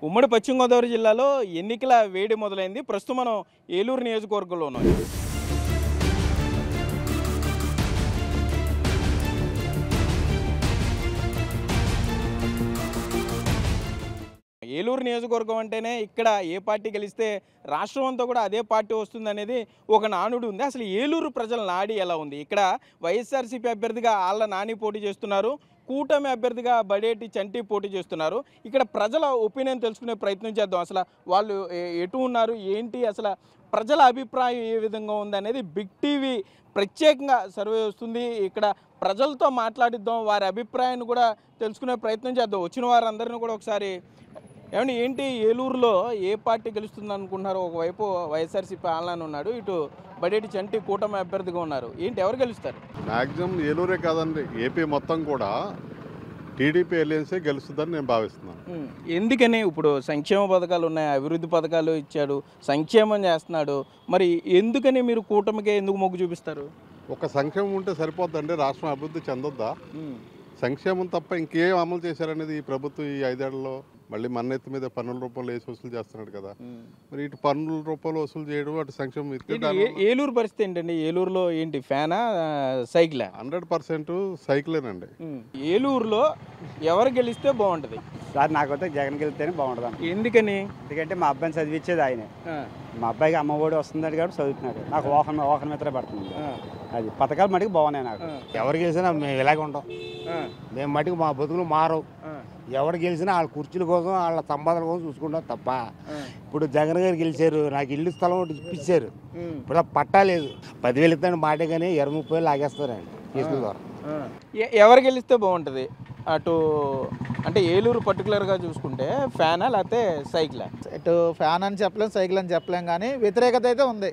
ఉమ్మడి పశ్చిమ గోదావరి జిల్లాలో ఎన్నికల వేడి మొదలైంది. ప్రస్తుతం మనం ఏలూరు నియోజకవర్గంలో ఉన్నాం. ఏలూరు నియోజకవర్గం అంటేనే ఇక్కడ ఏ పార్టీ గెలిస్తే రాష్ట్రం అంతా కూడా అదే పార్టీ వస్తుందనేది ఒక నానుడు ఉంది. అసలు ఏలూరు ప్రజల నాడి ఎలా ఉంది? ఇక్కడ వైఎస్ఆర్సీపీ అభ్యర్థిగా ఆళ్ల నాని పోటీ చేస్తున్నారు, కూటమి అభ్యర్థిగా బడేటి చంటి పోటీ చేస్తున్నారు. ఇక్కడ ప్రజల ఒపీనియన్ తెలుసుకునే ప్రయత్నం చేద్దాం. అసలు వాళ్ళు ఎటు ఉన్నారు, ఏంటి, అసలు ప్రజల అభిప్రాయం ఏ విధంగా ఉంది అనేది బిగ్ టీవీ ప్రత్యేకంగా సర్వే వస్తుంది. ఇక్కడ ప్రజలతో మాట్లాడిద్దాం, వారి అభిప్రాయాన్ని కూడా తెలుసుకునే ప్రయత్నం చేద్దాం. వచ్చిన వారందరినీ కూడా ఒకసారి ఏమండి, ఏంటి ఏలూరులో ఏ పార్టీ గెలుస్తుంది అనుకుంటున్నారు? ఒకవైపు వైఎస్ఆర్సీపీ ఆళ్ల ఉన్నాడు, ఇటు బడేటి చంటి కూటమి అభ్యర్థిగా ఉన్నారు. ఏంటి, ఎవరు గెలుస్తారు? మ్యాక్సిమం ఏలూరే కాదండి, ఏపీ మొత్తం కూడా టీడీపీ ఎలియన్సే గెలుస్తుందని నేను భావిస్తున్నాను. ఎందుకని? ఇప్పుడు సంక్షేమ పథకాలు ఉన్నాయి, అభివృద్ధి పథకాలు ఇచ్చాడు, సంక్షేమం చేస్తున్నాడు. మరి ఎందుకని మీరు కూటమికే ఎందుకు మొగ్గు చూపిస్తారు? ఒక సంక్షేమం ఉంటే సరిపోద్దండి, రాష్ట్రం అభివృద్ధి చెందొద్దా? సంక్షేమం తప్ప ఇంకేం అమలు చేశారనేది ఈ ప్రభుత్వం ఈ 5 ఏళ్లలో. మళ్ళీ మన్నెత్తి మీద పన్నుల రూపంలో వేసి వసూలు చేస్తున్నాడు కదా, మరి ఇటు పన్నుల రూపంలో వసూలు చేయడం, అటు సంక్షేమం. ఏలూరు పరిస్థితి ఏంటండి? ఏలూరులో ఏంటి, ఫ్యానా సైకిలా? 100% సైకిలేనండి. ఏలూరులో ఎవరు గెలిస్తే బాగుంటుంది? సార్ నాకైతే జగన్ గెలిస్తేనే బాగుంటుంది. ఎందుకని? ఎందుకంటే మా అబ్బాయిని చదివించేది ఆయనే. మా అబ్బాయికి అమ్మఒడి వస్తుందని కాబట్టి చదువుతున్నాడు. నాకు ఓహన్ మిత్ర పడుతుంది. అది పథకాలు మటుకు బాగున్నాయి. నాకు ఎవరు గెలిచినా మేము ఇలాగే ఉంటాం. మేము మటుకు మా బతుకులు మారవు. ఎవరు గెలిచినా వాళ్ళ కుర్చీల కోసం, వాళ్ళ సంపాదన కోసం చూసుకుంటాం తప్ప. ఇప్పుడు జగన్ గారు గెలిచారు, నాకు ఇల్లు స్థలం ఒకటి ఇప్పించారు. ఇప్పుడు పట్టా లేదు, 10,000 ఇస్తాను మాటే కానీ 20-30 లాగేస్తారండి కేసుల ద్వారా. ఎవరు గెలిస్తే బాగుంటుంది? అటు అంటే ఏలూరు పర్టికులర్గా చూసుకుంటే ఫ్యానా లేకపోతే సైకిలా? ఇటు ఫ్యాన్ అని చెప్పలేం, సైకిల్ అని చెప్పలేం, కానీ వ్యతిరేకత అయితే ఉంది.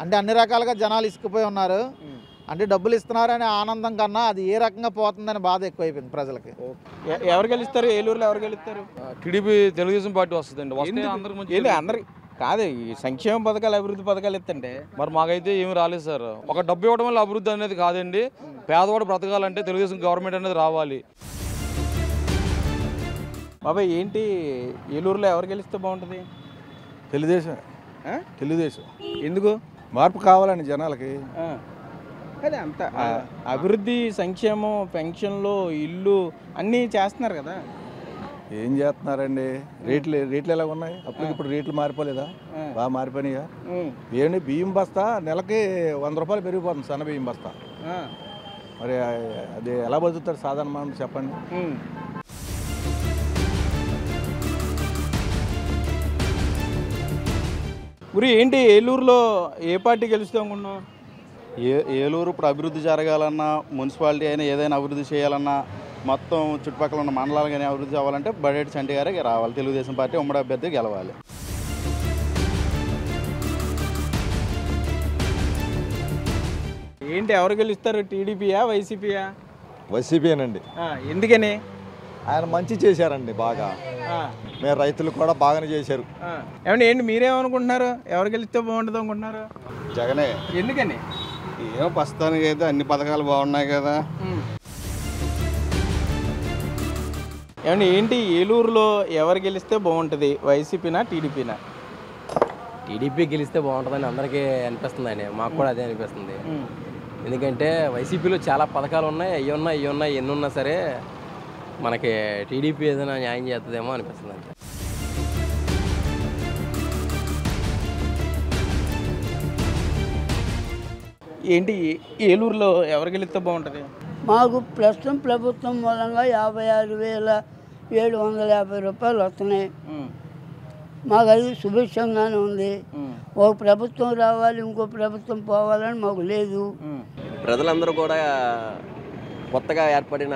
అంటే అన్ని రకాలుగా జనాలు ఇసుకుపోయి ఉన్నారు. అంటే డబ్బులు ఇస్తున్నారనే ఆనందం కన్నా అది ఏ రకంగా పోతుందని బాధ ఎక్కువైపోయింది ప్రజలకి. ఎవరు గెలుస్తారు ఏలూరులో? ఎవరు గెలుస్తారు? టీడీపీ తెలుగుదేశం పార్టీ వస్తుందండి. అందరికి కాదు, ఈ సంక్షేమ పథకాలు అభివృద్ధి పథకాలు ఇస్తుంటే మరి మాకైతే ఏమి రాలేదు సార్. ఒక డబ్బు ఇవ్వడం వల్ల అభివృద్ధి అనేది కాదండి. పేదవాడు బ్రతకాలంటే తెలుగుదేశం గవర్నమెంట్ అనేది రావాలి. బాబాయ్, ఏంటి ఏలూరులో ఎవరు గెలిస్తే బాగుంటుంది? తెలుగుదేశం. తెలుగుదేశం ఎందుకు? మార్పు కావాలండి జనాలకి. అదే అంత అభివృద్ధి, సంక్షేమం, పెన్షన్లు, ఇల్లు అన్నీ చేస్తున్నారు కదా. ఏం చేస్తున్నారండి? రేట్లు ఎలా ఉన్నాయి? ఇప్పుడు రేట్లు మారిపోలేదా? బాగా మారిపోయినాయా? ఏంటి, బియ్యం బస్తా నెలకి 100 రూపాయలు పెరిగిపోతుంది, సన్న బియ్యం బస్తా. మరి అది ఎలా బతుకుతారు సాధారణ మనం, చెప్పండి. గురి, ఏంటి ఏలూరులో ఏ పార్టీ గెలుస్తాం అనుకున్నాం? ఏలూరు ఇప్పుడు అభివృద్ధి జరగాలన్నా, మున్సిపాలిటీ అయినా ఏదైనా అభివృద్ధి చేయాలన్నా, మొత్తం చుట్టుపక్కల ఉన్న మండలాలు కానీ అభివృద్ధి అవ్వాలంటే బడేటి చంటి గారే రావాలి. తెలుగుదేశం పార్టీ ఉమ్మడి అభ్యర్థి గెలవాలి. ఏంటి, ఎవరు గెలుస్తారు? టీడీపీయా వైసీపీయా? వైసీపీనండి. ఎందుకని? ఆయన మంచి చేశారండి బాగా. మేము రైతులు కూడా బాగానే చేశారు. ఏమండి, ఏంటి మీరేమనుకుంటున్నారు? ఎవరు గెలిస్తే బాగుంటుంది అనుకుంటున్నారు? జగనే. ఎందుకని? ఏమో ప్రస్తుతానికి అయితే అన్ని పథకాలు బాగున్నాయి కదా. ఏమండి, ఏంటి ఏలూరులో ఎవరు గెలిస్తే బాగుంటుంది? వైసీపీనా టీడీపీనా? టీడీపీ గెలిస్తే బాగుంటుందని అందరికీ అనిపిస్తుందండి. మాకు కూడా అదే అనిపిస్తుంది. ఎందుకంటే వైసీపీలో చాలా పథకాలు ఉన్నాయి, అవి ఉన్నాయి, ఎన్ని ఉన్నా సరే మనకి టీడీపీ ఏదైనా న్యాయం చేస్తుందేమో అనిపిస్తుంది అంతే. ఏంటి ఏలూరులో ఎవరు గెలిస్తే బాగుంటుంది? మాకు ప్రస్తుతం ప్రభుత్వం మూలంగా 56,750 రూపాయలు వస్తున్నాయి. మాకు అది శుభేచ్ఛంగానే ఉంది. ఒక ప్రభుత్వం రావాలి, ఇంకో ప్రభుత్వం పోవాలని మాకు లేదు. ప్రజలందరూ కూడా కొత్తగా ఏర్పడిన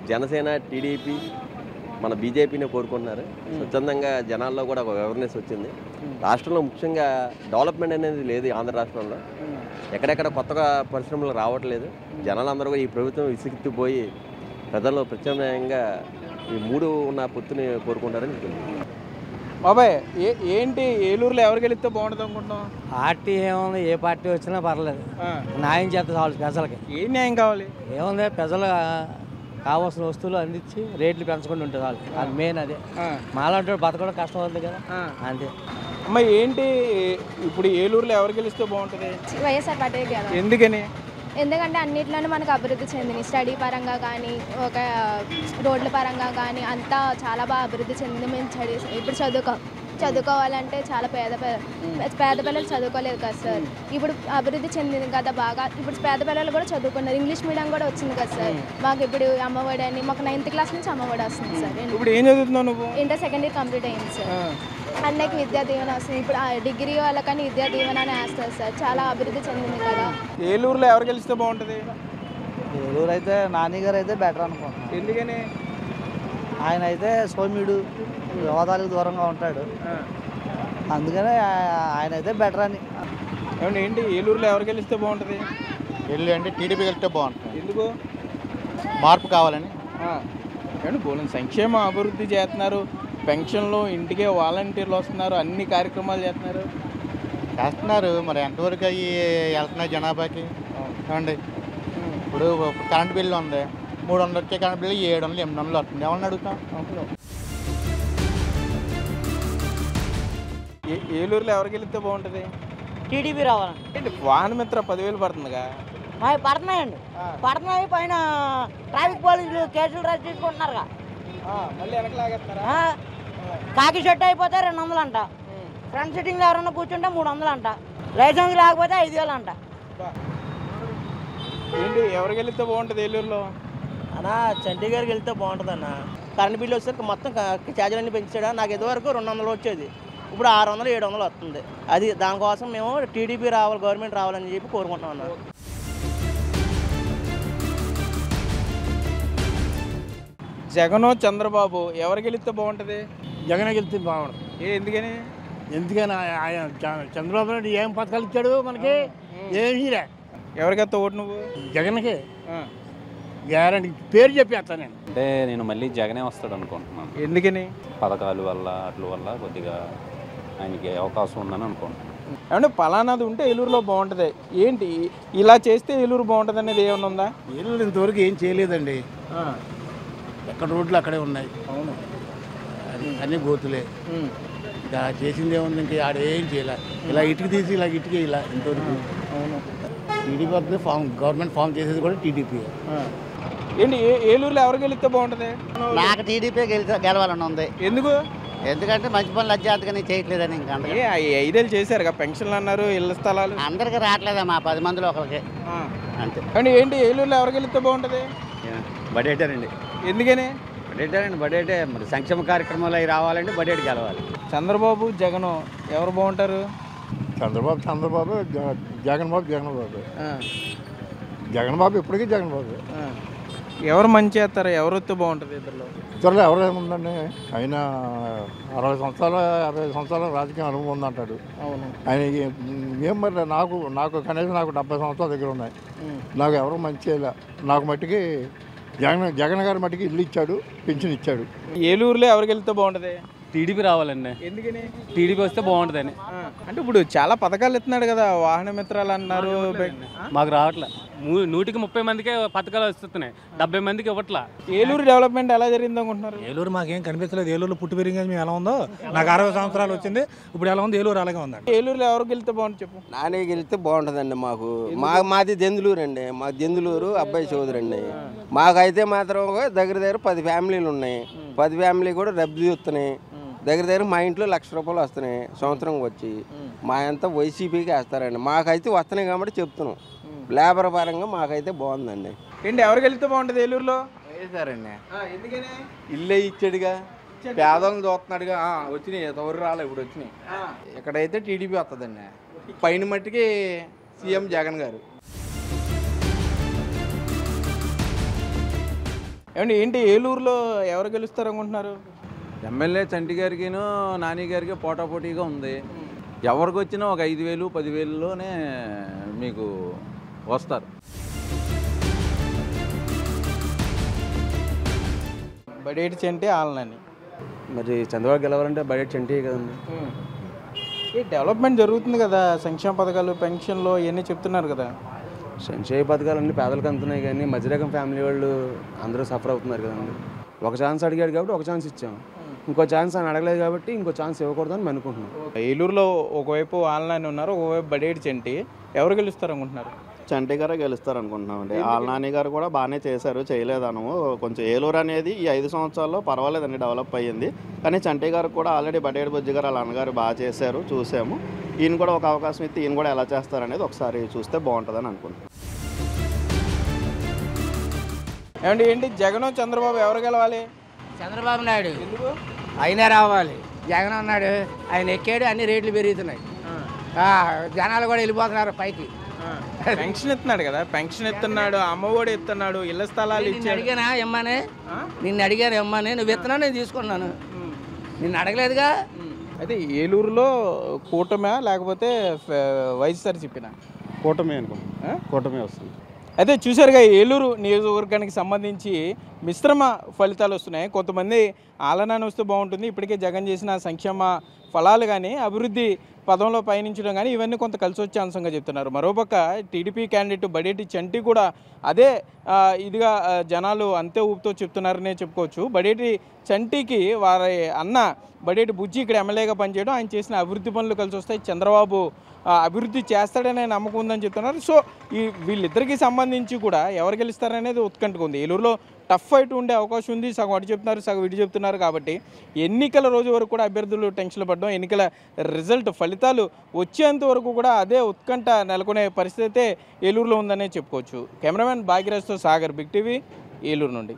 జనసేన, టీడీపీ, మన బీజేపీని కోరుకుంటున్నారు. స్వచ్ఛందంగా జనాల్లో కూడా ఒక అవేర్నెస్ వచ్చింది. రాష్ట్రంలో ముఖ్యంగా డెవలప్మెంట్ అనేది లేదు. ఆంధ్ర రాష్ట్రంలో ఎక్కడెక్కడ కొత్తగా పరిశ్రమలు రావట్లేదు. జనాలందరూ కూడా ఈ ప్రభుత్వం విసిగిపోయి ప్రజల్లో ప్రత్యామ్నాయంగా ఈ 3 ఉన్న పొత్తుని కోరుకుంటారని చెప్తుంది. బాబాయ్, ఏంటి ఏలూరులో ఎవరు గెలిస్తే బాగుంటుంది అనుకుంటున్నాం? పార్టీ ఏముంది, ఏ పార్టీ వచ్చినా పర్లేదు, న్యాయం చేస్తే చాలు ప్రజలకి. ఏం న్యాయం కావాలి? ఏముంది, ప్రజలు కావాల్సిన వస్తువులు అందించి రేట్లు పెంచకుండా ఉంటుంది వాళ్ళు. అది మెయిన్ అదే. మాలాంటి బతకడం కష్టం అవుతుంది కదా, అంతే. అమ్మ ఏంటి ఇప్పుడు ఏలూరులో ఎవరు గెలిస్తే బాగుంటుంది? వైఎస్ఆర్ పార్టీ గెలవాలి. ఎందుకని? ఎందుకంటే అన్నిట్లోనూ మనకు అభివృద్ధి చెందింది. స్టడీ పరంగా కానీ, ఒక రోడ్ల పరంగా కానీ అంతా చాలా బాగా అభివృద్ధి చెందింది. మేము ఇప్పుడు చదువుకోవాలంటే చాలా పేద పిల్లలు చదువుకోలేదు కదా సార్. ఇప్పుడు అభివృద్ధి చెందింది కదా బాగా. ఇప్పుడు పేద పిల్లలు కూడా చదువుకున్నారు. ఇంగ్లీష్ మీడియం కూడా వచ్చింది కదా సార్. మాకు ఇప్పుడు అమ్మఒడి అని మాకు 9th క్లాస్ నుంచి అమ్మఒడి వస్తుంది సార్. ఇప్పుడు ఏం చదువుతున్నావు నువ్వు? ఇంటర్ సెకండ్ ఇయర్ కంప్లీట్ అయింది సార్. అన్నకి విద్యా దీవెన వస్తుంది. ఇప్పుడు డిగ్రీ వాళ్ళకని విద్యా దీవెన అని వేస్తారు సార్. చాలా అభివృద్ధి చెందింది కదా. ఏలూరులో ఎవరు గెలిస్తే బాగుంటుంది? ఏలూరు అయితే నాని గారు అయితే బెటర్ అనుకుంటున్నాను. ఎందుకని? ఆయన అయితే సౌమ్యుడు, వివాదాలకు దూరంగా ఉంటాడు, అందుకనే ఆయన అయితే బెటర్ అని. ఏంటి ఏలూరులో ఎవరు గెలిస్తే బాగుంటుంది? ఏలూరు అంటే టీడీపీ గెలిస్తే బాగుంటుంది. ఎందుకు? మార్పు కావాలని. ఏమంటే బోలని సంక్షేమ అభివృద్ధి చేస్తున్నారు, పెన్షన్లు, ఇంటికే వాలంటీర్లు వస్తున్నారు, అన్ని కార్యక్రమాలు చేస్తున్నారు. మరి ఎంతవరకు అవి వెళ్తున్నాయి జనాభాకి? ఏమండి, ఇప్పుడు కరెంట్ బిల్లు ఉంది, 300 వచ్చే కరెంట్ బిల్లు 700, 800 వస్తుంది. ఎవరిని అడుగుతాం? ఏలూరులో ఎవరికి వెళ్తే బాగుంటుంది? టీడీపీ రావాలి. ఏంటి వాహనమిత్ర 10,000 పడుతుందిగా? పడుతున్నాయండి, పడుతున్నాయి. పైన ట్రాఫిక్ పోలీసులు కేసులు రద్దు చేసుకుంటున్నారుగా. మళ్ళీ వెనకలాగేస్తారా? కాకి షర్ట్ అయిపోతే 200 అంట. ఫ్రంట్ సిట్టింగ్లో ఎవరన్నా కూర్చుంటే 300 అంట. లైసెన్స్ లేకపోతే 5,000 అంట. ఏంటి ఎవరికి వెళ్తే బాగుంటుంది ఏలూరులో? అన్నా చంటి గారికి వెళ్తే బాగుంటుంది అన్న. కరెంట్ బిల్లు వచ్చేసరికి మొత్తం ఛార్జీలన్నీ పెంచాడా. నాకు ఇదివరకు 200 వచ్చేది, ఇప్పుడు 600, 700 వస్తుంది. అది దానికోసం మేము టీడీపీ రావాలి, గవర్నమెంట్ రావాలని చెప్పి కోరుకుంటున్నాం అన్న. జగన్, చంద్రబాబు ఎవరికి వెళ్తే బాగుంటుంది? జగన్ వెళ్తే బాగుంటుంది. ఎందుకని? ఎందుకని ఆయన చంద్రబాబు నాయుడు ఏం పథకాలు ఇచ్చాడు మనకి? ఏమీ లే. ఎవరికైతే ఓటు నువ్వు? జగన్కి గ్యారంటీ పేరు చెప్పేస్తాను నేను. అంటే నేను మళ్ళీ జగనే వస్తాడు అనుకుంటున్నాను. ఎందుకని? పథకాల వల్ల అట్ల వల్ల కొద్దిగా ఆయనకి అవకాశం ఉందని అనుకుంటున్నాను. అంటే పలానాది ఉంటే ఏలూరులో బాగుంటుంది. ఏంటి ఇలా చేస్తే ఏలూరు బాగుంటుంది అనేది ఏమన్నా ఉందా? ఏలూరు ఇంతవరకు ఏం చేయలేదండి. ఎక్కడ రోడ్లు అక్కడే ఉన్నాయి. అవును, అన్నీ గోతులే. ఇంకా చేసింది ఏముంది? ఇంకా ఆడేం చేయలే. ఇలా ఇటుక తీసి ఇలా ఇటుక ఇలా ఇంతవరకు. అవును, టీడీపీ వస్తుంది. గవర్నమెంట్ ఫామ్ చేసేది కూడా టీడీపీ. ఏంటి ఏలూరులో ఎవరికి వెళ్తే బాగుంటుంది? నాకు టీడీపీ గెలవాలని ఉంది. ఎందుకు? ఎందుకంటే మంచి పనులు అత్యంతగానే చేయట్లేదని. ఇంకా 5 ఏళ్ళు చేశారు కదా, పెన్షన్లు అన్నారు, ఇళ్ల స్థలాలు. అందరికి రావట్లేదమ్మా, 10 మందిలో ఒకరికి అంతే. అండి ఏంటి ఏలూరులో ఎవరికి వెళ్తే బాగుంటుంది? బడేటారండి. ఎందుకని? బడేటే మరి సంక్షేమ కార్యక్రమాలు అవి రావాలంటే బడేటి గెలవాలి. చంద్రబాబు, జగన్ ఎవరు బాగుంటారు? చంద్రబాబు జగన్ బాబు ఇప్పటికీ జగన్ బాబు. ఎవరు మంచి చేస్తారు? ఎవరు వస్తే బాగుంటుంది? ఇద్దరులో ఎవరేముందండి? ఆయన 60 సంవత్సరాలు 50 సంవత్సరాల రాజకీయ అనుభవం ఉందంటాడు. అవును. ఆయన ఏం మరి నాకు కనీసం 70 సంవత్సరాల దగ్గర ఉన్నాయి. నాకు ఎవరు మంచి చేయలే. నాకు మట్టికి జగన్ గారి మట్టికి ఇల్లు ఇచ్చాడు, పింఛన్ ఇచ్చాడు. ఏలూరులో ఎవరికి వెళ్తే బాగుంటుంది? టీడీపీ రావాలండి. ఎందుకని? టీడీపీ వస్తే బాగుంటుందని. అంటే ఇప్పుడు చాలా పథకాలు ఇస్తున్నాడు కదా, వాహన మిత్రాలు అన్నారు. మాకు రావట్లే. 100కి 30 మందికే పథకాలు వస్తున్నాయి, 70 మందికి ఇవ్వట్లా. ఏలూరు డెవలప్మెంట్ ఎలా జరిగింది అనుకుంటున్నారు? ఏలూరు మాకేం కనిపించలేదు. ఏలూరులో పుట్టి పెరిగింది మేము ఎలా ఉందో. నాకు 60 సంవత్సరాలు వచ్చింది, ఇప్పుడు ఎలా ఉంది? ఏలూరు అలాగే ఉందండి. ఏలూరులో ఎవరికి వెళ్తే బాగుంటుంది చెప్పు? నానే గెలిస్తే బాగుంటుందండి. మాది దెందులూరు అండి. మాది దెందులూరు అబ్బాయి చౌదరి అండి. మాకైతే మాత్రం దగ్గర 10 ఫ్యామిలీలు ఉన్నాయి. 10 ఫ్యామిలీ కూడా రద్దు చూస్తున్నాయి. దగ్గర మా ఇంట్లో ₹1,00,000 వస్తున్నాయి సంవత్సరం వచ్చి. మా అంతా వైసీపీకి వేస్తారండి. మాకైతే వస్తున్నాయి కాబట్టి చెప్తున్నాం. లేబర్ పరంగా మాకైతే బాగుందండి. ఏంటి ఎవరికి వెళ్తే బాగుంటుంది ఏలూరులో? వేసారండి. ఎందుకని? ఇల్లే ఇచ్చాడుగా, పేదలను చూస్తున్నాడుగా. వచ్చినాయి, ఎవరు రాలే, ఇప్పుడు వచ్చినాయి. ఇక్కడైతే టీడీపీ వస్తుందండి. పైన మట్టికి సీఎం జగన్ గారు. ఏమండి ఏంటి ఏలూరులో ఎవరు గెలుస్తారు అనుకుంటున్నారు? ఎమ్మెల్యే చంటి గారికిను నాని గారికి పోటాపోటీగా ఉంది. ఎవరికి వచ్చినా ఒక 5,000, 10,000లోనే మీకు వస్తారు. బడేటి చంటి ఆలనని. మరి చంద్రబాబు గెలవాలంటే బడేటి చంటి కదండి. ఈ డెవలప్మెంట్ జరుగుతుంది కదా, సంక్షేమ పథకాలు, పెన్షన్లు ఇవన్నీ చెప్తున్నారు కదా, సంక్షేమ పథకాలన్నీ పేదలకు అందుతున్నాయి కానీ మధ్యరకం ఫ్యామిలీ వాళ్ళు అందరూ సఫర్ అవుతున్నారు కదండి. ఒక ఛాన్స్ అడిగాడు కాబట్టి ఒక ఛాన్స్ ఇచ్చాం, ఇంకో ఛాన్స్ అని అడగలేదు కాబట్టి ఇంకో ఛాన్స్ ఇవ్వకూడదని అనుకుంటున్నాం. ఏలూరులో ఒకవైపు ఆల్నాని ఉన్నారు, ఒకవైపు బడేటి చంటి. ఎవరు గెలుస్తారు అనుకుంటున్నారు? చంటి గారే గెలుస్తారు అనుకుంటున్నామండి. ఆల్నాని గారు కూడా బాగానే చేశారు, చేయలేదను. కొంచెం ఏలూరు అనేది ఈ 5 సంవత్సరాల్లో పర్వాలేదండి, డెవలప్ అయ్యింది. కానీ చంటి గారు కూడా ఆల్రెడీ బడేటి బుజ్జి గారు వాళ్ళ అన్నగారు బాగా చేశారు, చూసాము. ఈయన కూడా ఒక అవకాశం ఇస్తే ఈయన కూడా ఎలా చేస్తారనేది ఒకసారి చూస్తే బాగుంటుందని అనుకుంటున్నాను. ఏమండి ఏంటి జగన్ చంద్రబాబు ఎవరు గెలవాలి? చంద్రబాబు నాయుడు అయినా రావాలి. జగన్ అన్నాడు, ఆయన ఎక్కాడు, అన్ని రేట్లు పెరుగుతున్నాయి, జనాలు కూడా వెళ్ళిపోతున్నారు పైకి. పెన్షన్ ఇస్తున్నాడు కదా, పెన్షన్ ఇస్తున్నాడు, అమ్మఒడి ఇస్తున్నాడు, ఇళ్ల స్థలాలు ఇచ్చాడు. అడిగానా ఇమ్మని, నిన్ను అడిగాను ఇమ్మని, నువ్వు ఇస్తున్నా నేను తీసుకున్నాను, నిన్ను అడగలేదుగా. అయితే ఏలూరులో కూటమి లేకపోతే వైఎస్ఆర్సీపీనా? కూటమి అనుకుంటున్నాను, కూటమి వస్తుంది. అయితే చూసారుగా ఏలూరు నియోజకవర్గానికి సంబంధించి మిశ్రమ ఫలితాలు వస్తున్నాయి. కొంతమంది ఆలనాన్ని వస్తే బాగుంటుంది, ఇప్పటికే జగన్ చేసిన సంక్షేమ ఫలాలు కానీ అభివృద్ధి పదంలో పయనించడం కానీ ఇవన్నీ కొంత కలిసి వచ్చే అంశంగా చెప్తున్నారు. మరోపక్క టీడీపీ క్యాండిడేట్ బడేటి చంటి కూడా అదే ఇదిగా జనాలు అంతే ఊపుతో చెప్తున్నారనే చెప్పుకోవచ్చు. బడేటి చంటికి వారి అన్న బడేటి బుజ్జి ఇక్కడ ఎమ్మెల్యేగా పనిచేయడం, ఆయన చేసిన అభివృద్ధి పనులు కలిసి వస్తాయి, చంద్రబాబు అభివృద్ధి చేస్తాడనే నమ్మకం ఉందని చెప్తున్నారు. సో వీళ్ళిద్దరికీ సంబంధించి కూడా ఎవరు గెలుస్తారనేది ఉత్కంఠగా ఉంది. ఏలూరులో టఫ్ ఫైట్ ఉండే అవకాశం ఉంది. సగం అటు చెప్తున్నారు, సగం ఇటు చెప్తున్నారు. కాబట్టి ఎన్నికల రోజు వరకు కూడా అభ్యర్థులు టెన్షన్లు పడడం, ఎన్నికల రిజల్ట్ ఫలితాలు వచ్చేంత వరకు కూడా అదే ఉత్కంఠ నెలకొనే పరిస్థితి అయితే ఏలూరులో ఉందనే చెప్పుకోవచ్చు. కెమెరామెన్ భాగ్యరాజ్తో సాగర్, బిగ్ టీవీ, ఏలూరు నుండి.